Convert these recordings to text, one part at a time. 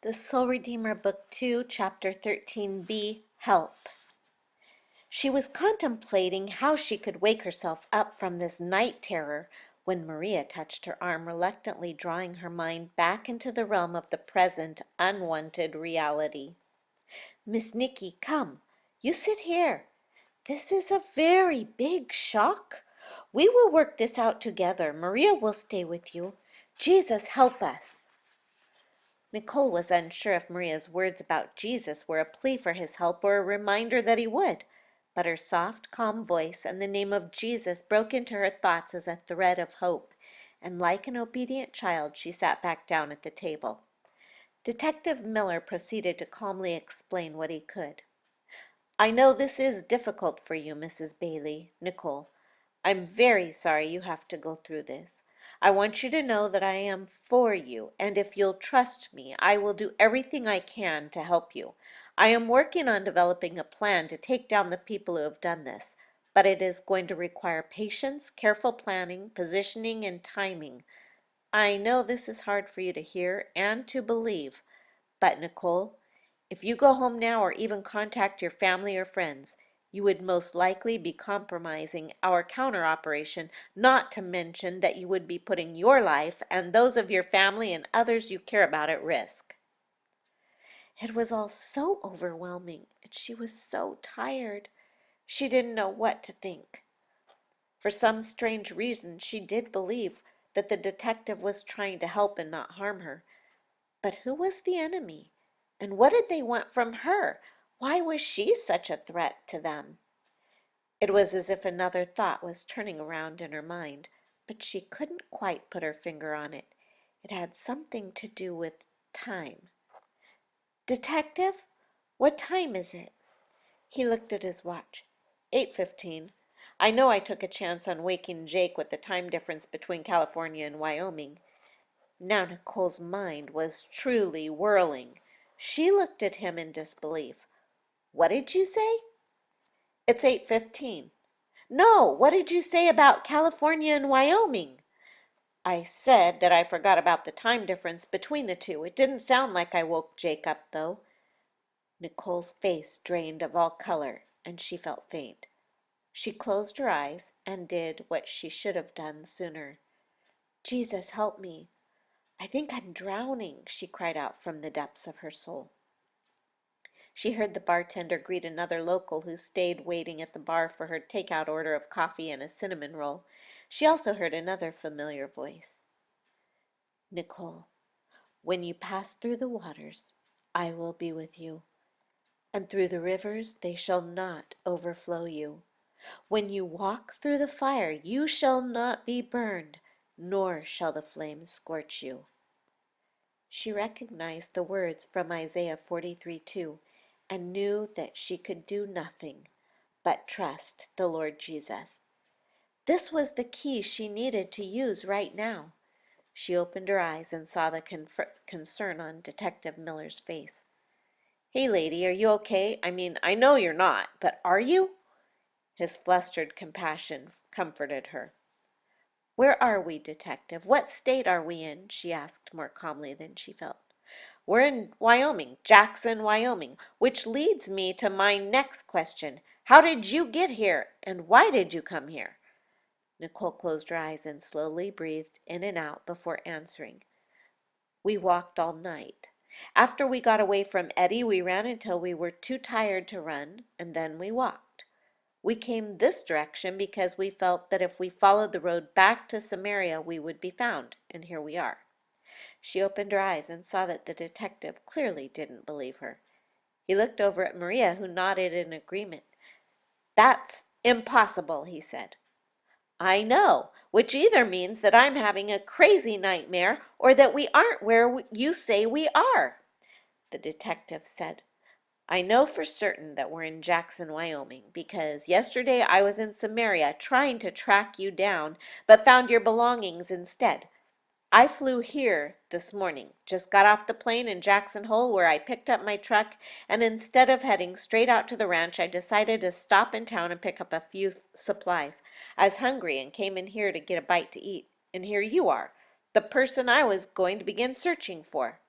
The Soul Redeemer, Book 2, Chapter 13b, Help. She was contemplating how she could wake herself up from this night terror when Maria touched her arm, reluctantly drawing her mind back into the realm of the present, unwanted reality. "Miss Nicky, come. You sit here. This is a very big shock. We will work this out together. Maria will stay with you. Jesus, help us." Nicole was unsure if Maria's words about Jesus were a plea for his help or a reminder that he would, but her soft, calm voice and the name of Jesus broke into her thoughts as a thread of hope, and like an obedient child she sat back down at the table. Detective Miller proceeded to calmly explain what he could. "I know this is difficult for you, Mrs. Bailey, Nicole. I'm very sorry you have to go through this. I want you to know that I am for you, and if you'll trust me, I will do everything I can to help you. I am working on developing a plan to take down the people who have done this, but it is going to require patience, careful planning, positioning, and timing. I know this is hard for you to hear and to believe, but Nicole, if you go home now or even contact your family or friends, you would most likely be compromising our counter operation, not to mention that you would be putting your life and those of your family and others you care about at risk." It was all so overwhelming, and she was so tired. She didn't know what to think. For some strange reason, she did believe that the detective was trying to help and not harm her. But who was the enemy? And what did they want from her? Why was she such a threat to them? It was as if another thought was turning around in her mind, but she couldn't quite put her finger on it. It had something to do with time. "Detective, what time is it?" He looked at his watch. 8:15. I know I took a chance on waking Jake with the time difference between California and Wyoming. Now Nicole's mind was truly whirling. She looked at him in disbelief. "What did you say?" "It's 8:15. "No, what did you say about California and Wyoming?" "I said that I forgot about the time difference between the two. It didn't sound like I woke Jake up, though." Nicole's face drained of all color, and she felt faint. She closed her eyes and did what she should have done sooner. "Jesus, help me. I think I'm drowning," she cried out from the depths of her soul. She heard the bartender greet another local who stayed waiting at the bar for her takeout order of coffee and a cinnamon roll. She also heard another familiar voice. "Nicole, when you pass through the waters, I will be with you, and through the rivers they shall not overflow you. When you walk through the fire, you shall not be burned, nor shall the flames scorch you." She recognized the words from Isaiah 43:2 and knew that she could do nothing but trust the Lord Jesus. This was the key she needed to use right now. She opened her eyes and saw the concern on Detective Miller's face. "Hey, lady, are you okay? I mean, I know you're not, but are you?" His flustered compassion comforted her. "Where are we, Detective? What state are we in?" she asked more calmly than she felt. "We're in Wyoming, Jackson, Wyoming, which leads me to my next question. How did you get here, and why did you come here?" Nicole closed her eyes and slowly breathed in and out before answering. "We walked all night. After we got away from Eddie, we ran until we were too tired to run, and then we walked. We came this direction because we felt that if we followed the road back to Samaria, we would be found, and here we are." She opened her eyes and saw that the detective clearly didn't believe her. He looked over at Maria, who nodded in agreement. "That's impossible," he said. "I know, which either means that I'm having a crazy nightmare or that we aren't where you say we are." The detective said, "I know for certain that we're in Jackson, Wyoming, because yesterday I was in Samaria trying to track you down, but found your belongings instead. I flew here this morning, just got off the plane in Jackson Hole where I picked up my truck, and instead of heading straight out to the ranch, I decided to stop in town and pick up a few supplies. I was hungry and came in here to get a bite to eat, and here you are, the person I was going to begin searching for."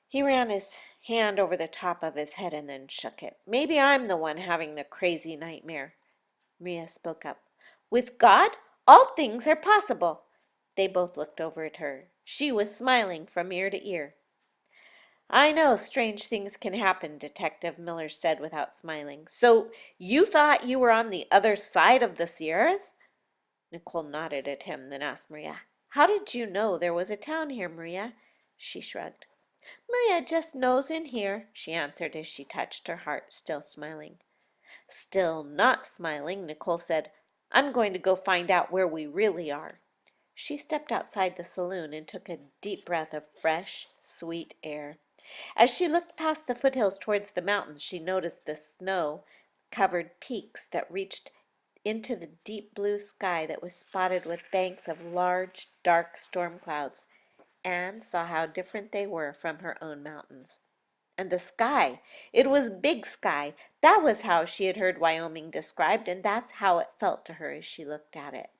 He ran his hand over the top of his head and then shook it. Maybe I'm the one having the crazy nightmare. Maria spoke up. With God, all things are possible. They both looked over at her. She was smiling from ear to ear. I know strange things can happen, Detective Miller said without smiling. So you thought you were on the other side of the Sierras? Nicole nodded at him, then asked Maria, How did you know there was a town here, Maria? She shrugged. Maria just knows in here, she answered as she touched her heart, still smiling. Still not smiling, Nicole said, I'm going to go find out where we really are. She stepped outside the saloon and took a deep breath of fresh, sweet air. As she looked past the foothills towards the mountains, she noticed the snow-covered peaks that reached into the deep blue sky that was spotted with banks of large, dark storm clouds. Anne saw how different they were from her own mountains. And the sky, it was big sky. That was how she had heard Wyoming described, and that's how it felt to her as she looked at it.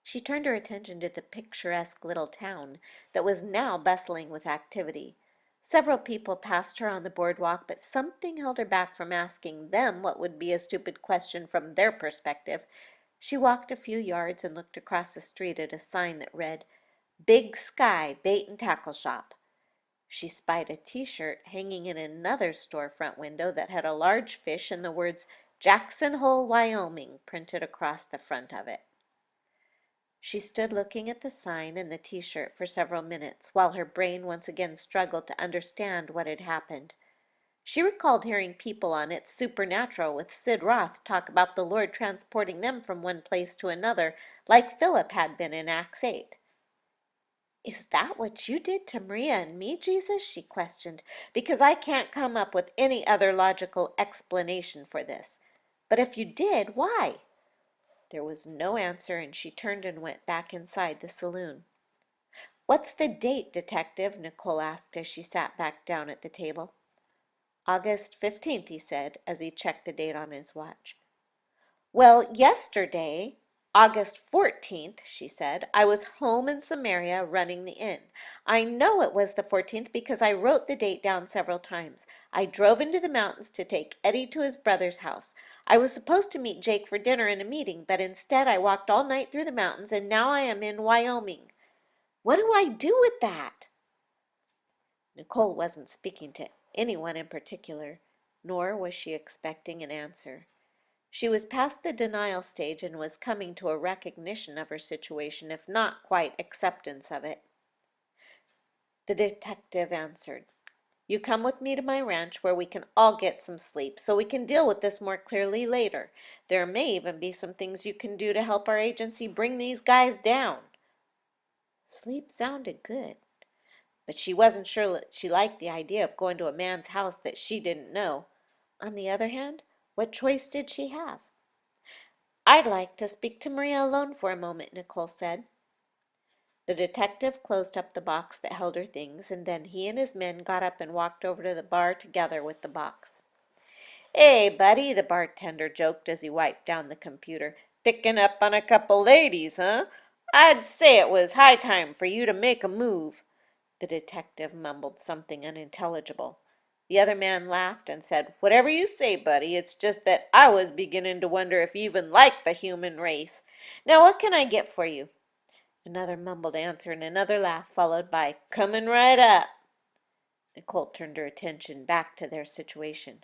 She turned her attention to the picturesque little town that was now bustling with activity. Several people passed her on the boardwalk, but something held her back from asking them what would be a stupid question from their perspective. She walked a few yards and looked across the street at a sign that read, Big Sky Bait and Tackle Shop. She spied a T-shirt hanging in another storefront window that had a large fish and the words Jackson Hole, Wyoming printed across the front of it. She stood looking at the sign and the T-shirt for several minutes, while her brain once again struggled to understand what had happened. She recalled hearing people on It's Supernatural with Sid Roth talk about the Lord transporting them from one place to another, like Philip had been in Acts 8. Is that what you did to Maria and me, Jesus? She questioned, because I can't come up with any other logical explanation for this. But if you did, why? There was no answer, and she turned and went back inside the saloon. What's the date, Detective? Nicole asked as she sat back down at the table. August 15th, he said, as he checked the date on his watch. Well, yesterday, August 14th, she said, I was home in Samaria running the inn. I know it was the 14th because I wrote the date down several times. I drove into the mountains to take Eddie to his brother's house. I was supposed to meet Jake for dinner in a meeting, but instead I walked all night through the mountains, and now I am in Wyoming. What do I do with that? Nicole wasn't speaking to anyone in particular, nor was she expecting an answer. She was past the denial stage and was coming to a recognition of her situation, if not quite acceptance of it. The detective answered, You come with me to my ranch where we can all get some sleep, so we can deal with this more clearly later. There may even be some things you can do to help our agency bring these guys down. Sleep sounded good, but she wasn't sure she liked the idea of going to a man's house that she didn't know. On the other hand, what choice did she have? I'd like to speak to Maria alone for a moment, Nicole said. The detective closed up the box that held her things, and then he and his men got up and walked over to the bar together with the box. Hey, buddy, the bartender joked as he wiped down the computer. Picking up on a couple ladies, huh? I'd say it was high time for you to make a move. The detective mumbled something unintelligible. The other man laughed and said, Whatever you say, buddy, it's just that I was beginning to wonder if you even like the human race. Now, what can I get for you? Another mumbled answer and another laugh, followed by, Coming right up. Nicole turned her attention back to their situation.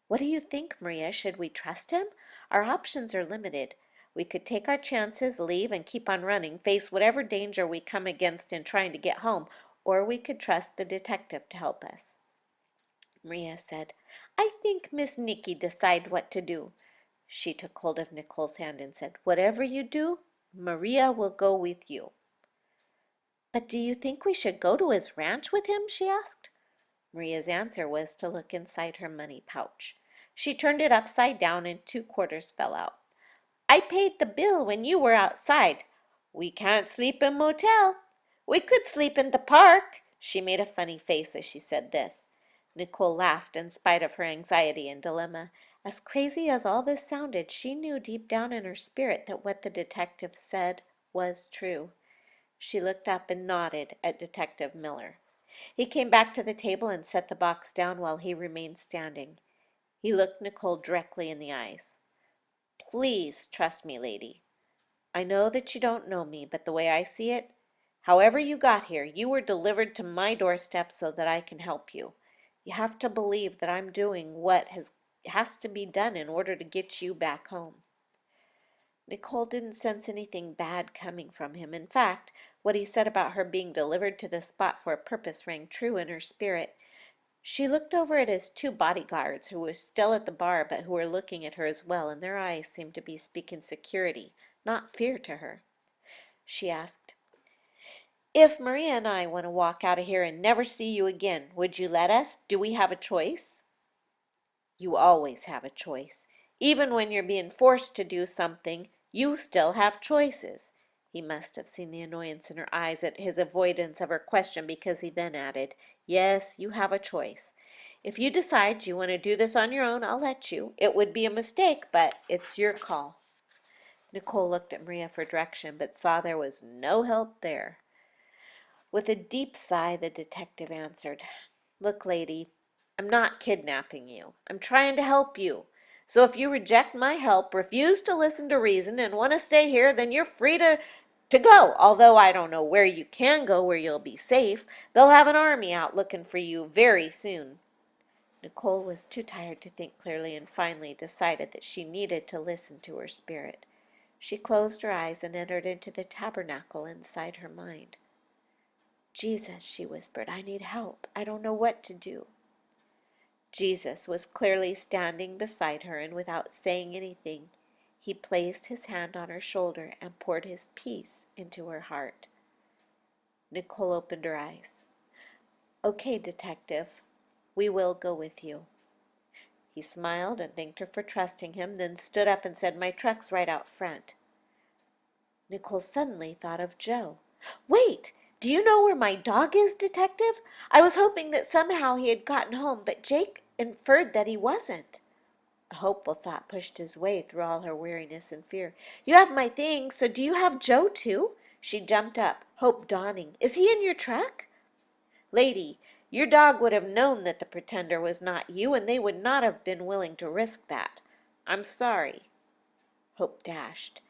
What do you think, Maria? Should we trust him? Our options are limited. We could take our chances, leave, and keep on running, face whatever danger we come against in trying to get home, or we could trust the detective to help us. Maria said, I think Miss Nikki decide what to do. She took hold of Nicole's hand and said, Whatever you do, Maria will go with you. But do you think we should go to his ranch with him? She asked. Maria's answer was to look inside her money pouch. She turned it upside down and 2 quarters fell out. I paid the bill when you were outside. We can't sleep in motel. We could sleep in the park. She made a funny face as she said this. Nicole laughed in spite of her anxiety and dilemma. As crazy as all this sounded, she knew deep down in her spirit that what the detective said was true. She looked up and nodded at Detective Miller. He came back to the table and set the box down while he remained standing. He looked Nicole directly in the eyes. Please trust me, lady. I know that you don't know me, but the way I see it, however you got here, you were delivered to my doorstep so that I can help you. You have to believe that I'm doing what has to be done in order to get you back home. Nicole didn't sense anything bad coming from him. In fact, what he said about her being delivered to this spot for a purpose rang true in her spirit. She looked over at his two bodyguards, who were still at the bar but who were looking at her as well, and their eyes seemed to be speaking security, not fear, to her. She asked, "If Maria and I want to walk out of here and never see you again, would you let us? Do we have a choice?" "You always have a choice. Even when you're being forced to do something, you still have choices." He must have seen the annoyance in her eyes at his avoidance of her question, because he then added, "Yes, you have a choice. If you decide you want to do this on your own, I'll let you. It would be a mistake, but it's your call." Nicole looked at Maria for direction, but saw there was no help there. With a deep sigh, the detective answered, "Look, lady, I'm not kidnapping you. I'm trying to help you. So if you reject my help, refuse to listen to reason, and want to stay here, then you're free to go. Although I don't know where you can go where you'll be safe. They'll have an army out looking for you very soon." Nicole was too tired to think clearly, and finally decided that she needed to listen to her spirit. She closed her eyes and entered into the tabernacle inside her mind. "Jesus," she whispered, "I need help. I don't know what to do." Jesus was clearly standing beside her, and without saying anything, he placed his hand on her shoulder and poured his peace into her heart. Nicole opened her eyes. "Okay, detective, we will go with you." He smiled and thanked her for trusting him, then stood up and said, "My truck's right out front." Nicole suddenly thought of Joe. "Wait! Do you know where my dog is, detective? I was hoping that somehow he had gotten home, but Jake inferred that he wasn't." A hopeful thought pushed his way through all her weariness and fear. "You have my things, so do you have Joe too?" She jumped up, hope dawning. "Is he in your truck?" "Lady, your dog would have known that the pretender was not you, and they would not have been willing to risk that. I'm sorry." Hope dashed.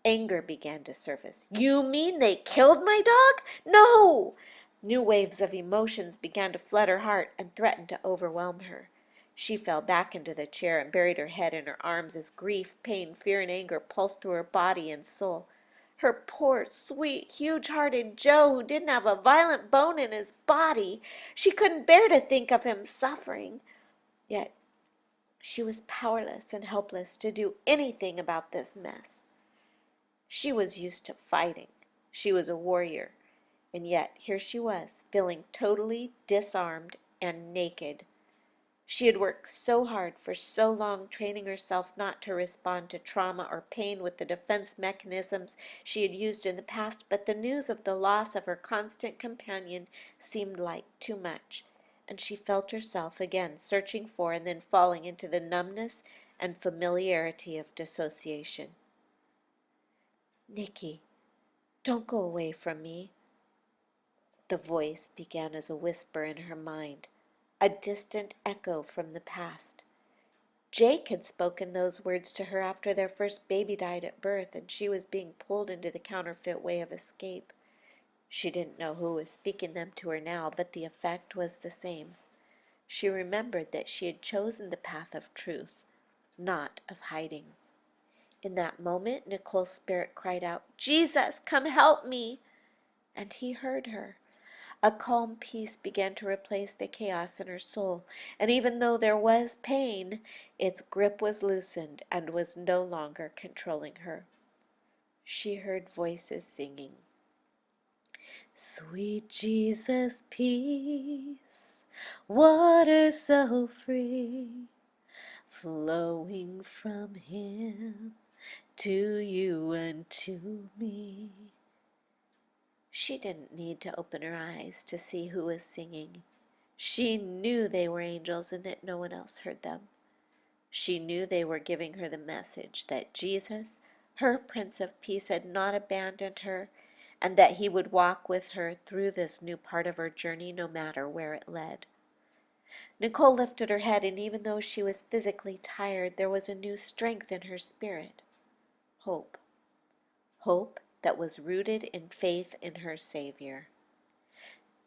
Anger began to surface. "You mean they killed my dog? No!" New waves of emotions began to flood her heart and threatened to overwhelm her. She fell back into the chair and buried her head in her arms as grief, pain, fear, and anger pulsed through her body and soul. Her poor, sweet, huge-hearted Joe, who didn't have a violent bone in his body. She couldn't bear to think of him suffering. Yet she was powerless and helpless to do anything about this mess. She was used to fighting. She was a warrior. And yet here she was, feeling totally disarmed and naked. She had worked so hard for so long, training herself not to respond to trauma or pain with the defense mechanisms she had used in the past, but the news of the loss of her constant companion seemed like too much, and she felt herself again searching for and then falling into the numbness and familiarity of dissociation. "Nicky, don't go away from me." The voice began as a whisper in her mind, a distant echo from the past. Jake had spoken those words to her after their first baby died at birth, and she was being pulled into the counterfeit way of escape. She didn't know who was speaking them to her now, but the effect was the same. She remembered that she had chosen the path of truth, not of hiding. In that moment, Nicole's spirit cried out, "Jesus, come help me!" And he heard her. A calm peace began to replace the chaos in her soul, and even though there was pain, its grip was loosened and was no longer controlling her. She heard voices singing, "Sweet Jesus, peace, water so free, flowing from him to you and to me." She didn't need to open her eyes to see who was singing. She knew they were angels and that no one else heard them. She knew they were giving her the message that Jesus, her Prince of Peace, had not abandoned her, and that he would walk with her through this new part of her journey no matter where it led. Nicole lifted her head, and even though she was physically tired, there was a new strength in her spirit. Hope. Hope that was rooted in faith in her Savior.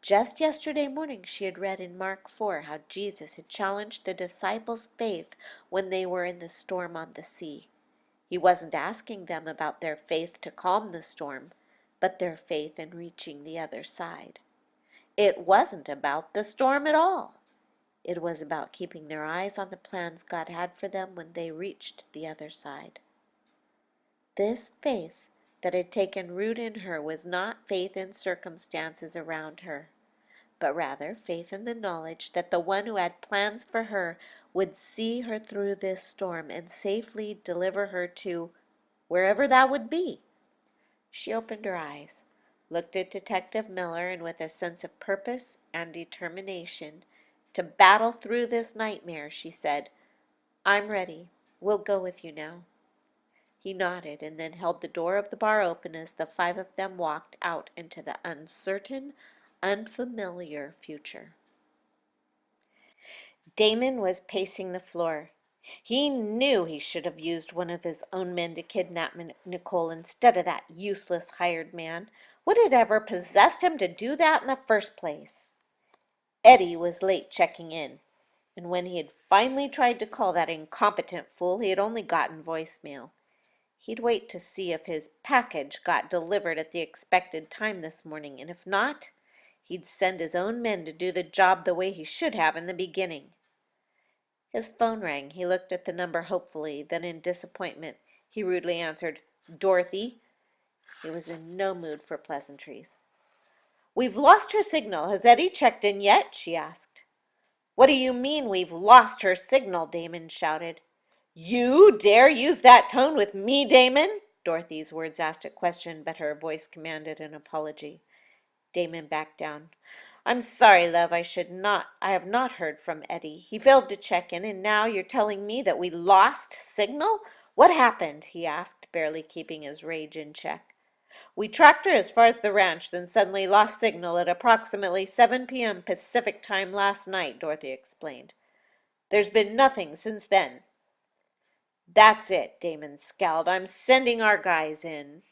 Just yesterday morning she had read in Mark 4 how Jesus had challenged the disciples' faith when they were in the storm on the sea. He wasn't asking them about their faith to calm the storm, but their faith in reaching the other side. It wasn't about the storm at all. It was about keeping their eyes on the plans God had for them when they reached the other side. This faith that had taken root in her was not faith in circumstances around her, but rather faith in the knowledge that the one who had plans for her would see her through this storm and safely deliver her to wherever that would be. She opened her eyes, looked at Detective Miller, and with a sense of purpose and determination to battle through this nightmare, she said, "I'm ready. We'll go with you now." He nodded and then held the door of the bar open as the five of them walked out into the uncertain, unfamiliar future. Damon was pacing the floor. He knew he should have used one of his own men to kidnap Nicole instead of that useless hired man. What had ever possessed him to do that in the first place? Eddie was late checking in, and when he had finally tried to call that incompetent fool, he had only gotten voicemail. He'd wait to see if his package got delivered at the expected time this morning, and if not, he'd send his own men to do the job the way he should have in the beginning. His phone rang. He looked at the number hopefully, then in disappointment, he rudely answered, "Dorothy." He was in no mood for pleasantries. "We've lost her signal. Has Eddie checked in yet?" she asked. "What do you mean we've lost her signal?" Damon shouted. "You dare use that tone with me, Damon?" Dorothy's words asked a question, but her voice commanded an apology. Damon backed down. "I'm sorry, love. I have not heard from Eddie. He failed to check in, and now you're telling me that we lost signal? What happened?" he asked, barely keeping his rage in check. "We tracked her as far as the ranch, then suddenly lost signal at approximately 7 p.m. Pacific time last night," Dorothy explained. "There's been nothing since then." "That's it," Damon scowled. "I'm sending our guys in."